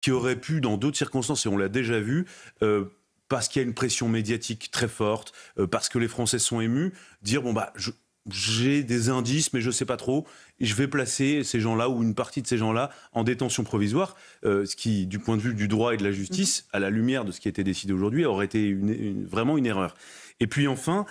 qui aurait pu, dans d'autres circonstances, et on l'a déjà vu, parce qu'il y a une pression médiatique très forte, parce que les Français sont émus, dire j'ai des indices, mais je ne sais pas trop, et je vais placer ces gens-là ou une partie de ces gens-là en détention provisoire, ce qui, du point de vue du droit et de la justice, à la lumière de ce qui a été décidé aujourd'hui, aurait été vraiment une erreur. Et puis enfin,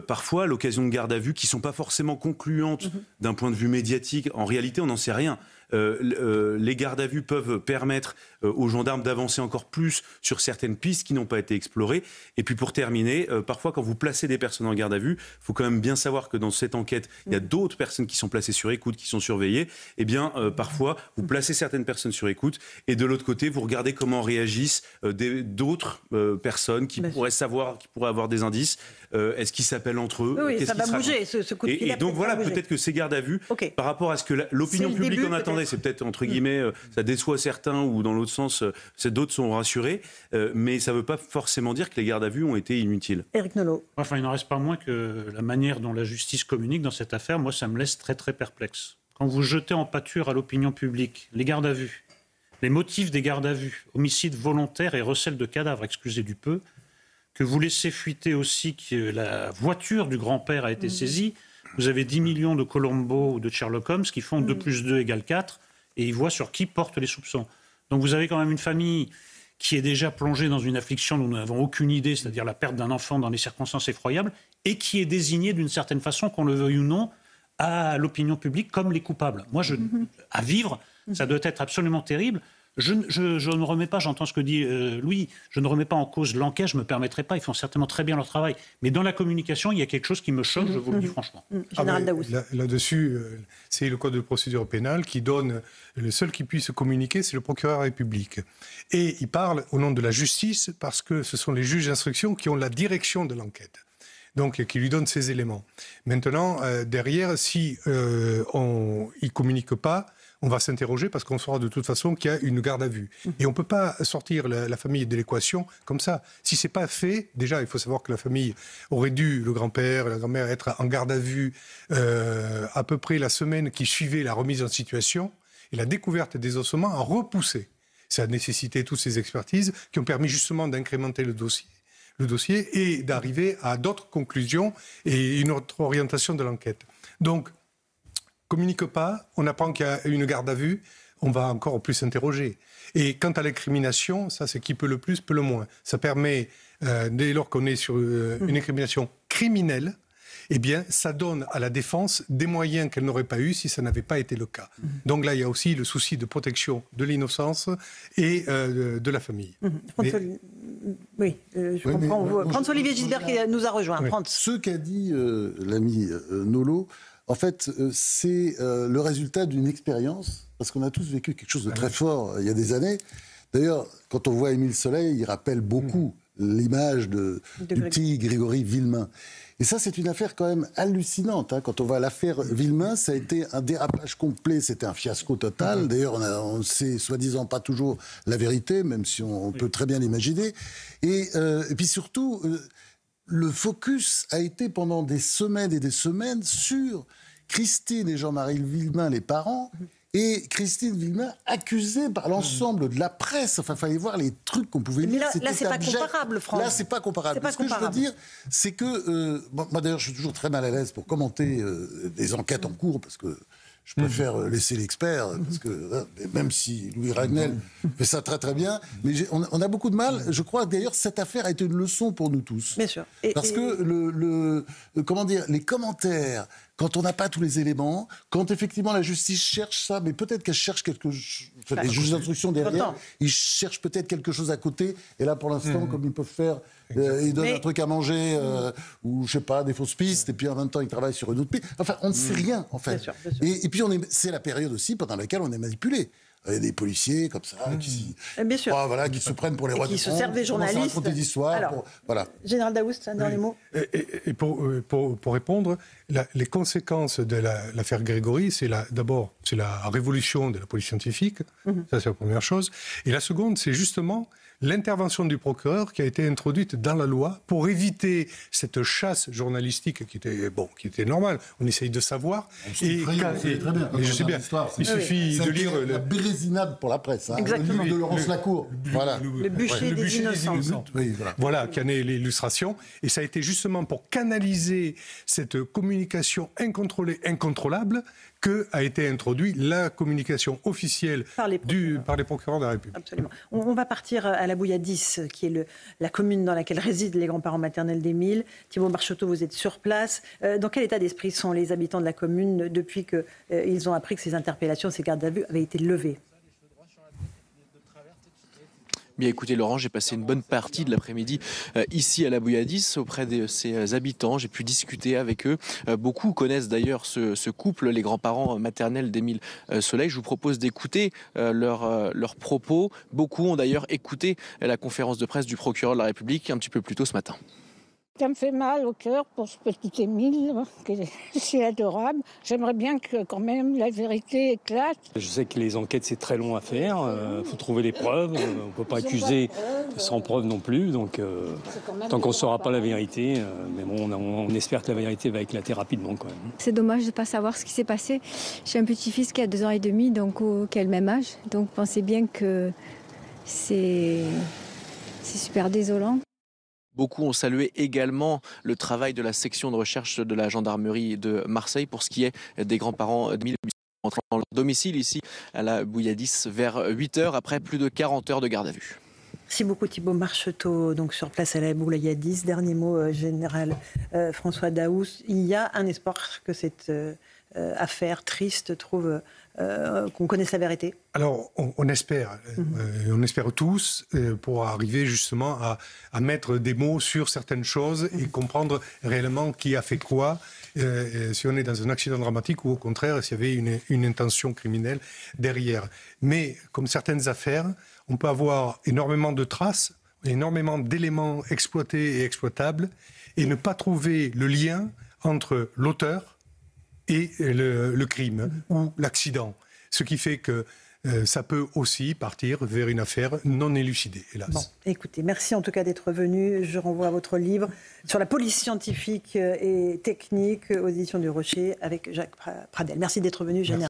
parfois, l'occasion de garde à vue qui ne sont pas forcément concluantes d'un point de vue médiatique, en réalité, on n'en sait rien. Les gardes à vue peuvent permettre aux gendarmes d'avancer encore plus sur certaines pistes qui n'ont pas été explorées. Et puis pour terminer, parfois quand vous placez des personnes en garde à vue, il faut quand même bien savoir que dans cette enquête, il y a d'autres personnes qui sont placées sur écoute, qui sont surveillées. Eh bien, parfois, vous placez certaines personnes sur écoute et de l'autre côté, vous regardez comment réagissent d'autres personnes qui pourraient savoir, qui pourraient avoir des indices. Est-ce qu'ils s'appellent entre eux? Oui, ça va bouger, ce coup de fil. Et donc voilà, peut-être que ces gardes à vue, par rapport à ce que l'opinion publique en attendait, c'est peut-être entre guillemets, ça déçoit certains ou dans l'autre sens, d'autres sont rassurés, mais ça ne veut pas forcément dire que les gardes à vue ont été inutiles. Éric Nolot. Enfin, il n'en reste pas moins que la manière dont la justice communique dans cette affaire, moi, ça me laisse très très perplexe. Quand vous jetez en pâture à l'opinion publique les gardes à vue, les motifs des gardes à vue, homicide volontaire et recel de cadavres, excusez du peu, que vous laissez fuiter aussi que la voiture du grand-père a été saisie, vous avez 10 millions de Colombo ou de Sherlock Holmes qui font 2 + 2 = 4 et ils voient sur qui portent les soupçons. Donc vous avez quand même une famille qui est déjà plongée dans une affliction dont nous n'avons aucune idée, c'est-à-dire la perte d'un enfant dans des circonstances effroyables, et qui est désignée d'une certaine façon, qu'on le veuille ou non, à l'opinion publique comme les coupables. Moi, à vivre, ça doit être absolument terrible. Je ne remets pas, j'entends ce que dit Louis, je ne remets pas en cause l'enquête, je ne me permettrai pas, ils font certainement très bien leur travail. Mais dans la communication, il y a quelque chose qui me choque, je vous le dis franchement. Général Daoust. Là-dessus, c'est le code de procédure pénale qui donne, le seul qui puisse communiquer, c'est le procureur de la République. Et il parle au nom de la justice parce que ce sont les juges d'instruction qui ont la direction de l'enquête. Donc, qui lui donnent ces éléments. Maintenant, derrière, si il ne communique pas, on va s'interroger parce qu'on saura de toute façon qu'il y a une garde à vue. Et on ne peut pas sortir la famille de l'équation comme ça. Si ce n'est pas fait, déjà, il faut savoir que la famille aurait dû, le grand-père, la grand-mère, être en garde à vue à peu près la semaine qui suivait la remise en situation. Et la découverte des ossements a repoussé. Ça a nécessité toutes ces expertises qui ont permis justement d'incrémenter le dossier et d'arriver à d'autres conclusions et une autre orientation de l'enquête. Donc, communique pas, on apprend qu'il y a une garde à vue, on va encore plus s'interroger. Et quant à l'incrimination, ça c'est qui peut le plus, peut le moins. Ça permet, dès lors qu'on est sur une incrimination criminelle, eh bien, ça donne à la défense des moyens qu'elle n'aurait pas eu si ça n'avait pas été le cas. Donc là, il y a aussi le souci de protection de l'innocence et de la famille. Je comprends. Franz-Olivier Gisbert qui nous a rejoint. Ce qu'a dit l'ami Nolot, en fait, c'est le résultat d'une expérience, parce qu'on a tous vécu quelque chose de très fort il y a des années. D'ailleurs, quand on voit Émile Soleil, il rappelle beaucoup l'image du petit Grégory Villemain. Et ça, c'est une affaire quand même hallucinante. Quand on voit l'affaire Villemain, ça a été un dérapage complet, c'était un fiasco total. D'ailleurs, on ne sait soi-disant pas toujours la vérité, même si on peut très bien l'imaginer. Et puis surtout, le focus a été pendant des semaines et des semaines sur Christine et Jean-Marie Villemain, les parents, et Christine Villemain accusée par l'ensemble de la presse. Enfin, il fallait voir les trucs qu'on pouvait lire. Là, c'est pas comparable, Franck. Là, c'est pas comparable. Ce que je veux dire, c'est que... moi, d'ailleurs, je suis toujours très mal à l'aise pour commenter des enquêtes en cours, parce que je préfère laisser l'expert, parce que même si Louis Ragnel fait ça très très bien, mais on a beaucoup de mal. Je crois que d'ailleurs, cette affaire a été une leçon pour nous tous. Bien sûr. Parce que comment dire, les commentaires, quand on n'a pas tous les éléments, quand effectivement la justice cherche ça, mais peut-être qu'elle cherche quelque chose, les juges d'instruction derrière, ils cherchent peut-être quelque chose à côté, et là pour l'instant, comme ils peuvent faire, ils donnent un truc à manger, ou je sais pas, des fausses pistes, et puis en même temps ils travaillent sur une autre piste. Enfin, on ne sait rien en fait. Bien sûr. Et puis c'est la période aussi pendant laquelle on est manipulé. Il y a des policiers comme ça qui se prennent pour les rois du monde, qui se servent des journalistes, qui racontent des histoires. Alors, Général Daoust, un dernier mot. Et pour répondre, les conséquences de l'affaire Grégory, d'abord la révolution de la police scientifique, ça c'est la première chose. Et la seconde, c'est justement l'intervention du procureur qui a été introduite dans la loi pour éviter cette chasse journalistique qui était normale. On essaye de savoir. Très bien. Je sais bien. Il suffit de lire indésignable pour la presse. Hein. Exactement. Le livre de Laurence Lacour. Voilà. Le bûcher des innocents. Oui, voilà. Voilà, qui en est l'illustration. Et ça a été justement pour canaliser cette communication incontrôlée, incontrôlable, que a été introduite la communication officielle par les procureurs de la République. Absolument. On va partir à la Bouilladis, qui est la commune dans laquelle résident les grands-parents maternels d'Émile. Thibault Marcheteau, vous êtes sur place. Dans quel état d'esprit sont les habitants de la commune depuis qu'ils ont appris que ces interpellations, ces gardes à vue avaient été levées ? Bien écoutez Laurent, j'ai passé une bonne partie de l'après-midi ici à la Bouilladis auprès de ces habitants. J'ai pu discuter avec eux. Beaucoup connaissent d'ailleurs ce couple, les grands-parents maternels d'Émile Soleil. Je vous propose d'écouter leurs propos. Beaucoup ont d'ailleurs écouté la conférence de presse du procureur de la République un petit peu plus tôt ce matin. Ça me fait mal au cœur pour ce petit Émile, qui est si adorable. J'aimerais bien que quand même la vérité éclate. Je sais que les enquêtes, c'est très long à faire. Il faut trouver les preuves. On ne peut pas accuser sans preuve non plus. Donc, tant qu'on ne saura pas la vérité, mais bon, on espère que la vérité va éclater rapidement quand même. C'est dommage de ne pas savoir ce qui s'est passé. J'ai un petit-fils qui a 2 ans et demi, donc qui a le même âge. Donc pensez bien que c'est super désolant. Beaucoup ont salué également le travail de la section de recherche de la gendarmerie de Marseille pour ce qui est des grands-parents d'Émile entrant dans leur domicile ici à la Bouilladis vers 8h après plus de 40 heures de garde à vue. Merci beaucoup Thibault Marcheteau, donc sur place à la Bouilladis. Dernier mot, général François Daoust. Il y a un espoir que cette affaire triste trouve qu'on connaisse la vérité. Alors, on espère, on espère tous, pour arriver justement à mettre des mots sur certaines choses et comprendre réellement qui a fait quoi, si on est dans un accident dramatique ou au contraire s'il y avait une intention criminelle derrière. Mais comme certaines affaires, on peut avoir énormément de traces, énormément d'éléments exploités et exploitables et ne pas trouver le lien entre l'auteur et le crime ou l'accident. Ce qui fait que ça peut aussi partir vers une affaire non élucidée, hélas. Bon, écoutez, merci en tout cas d'être venu. Je renvoie à votre livre sur la police scientifique et technique aux éditions du Rocher avec Jacques Pradel. Merci d'être venu, général.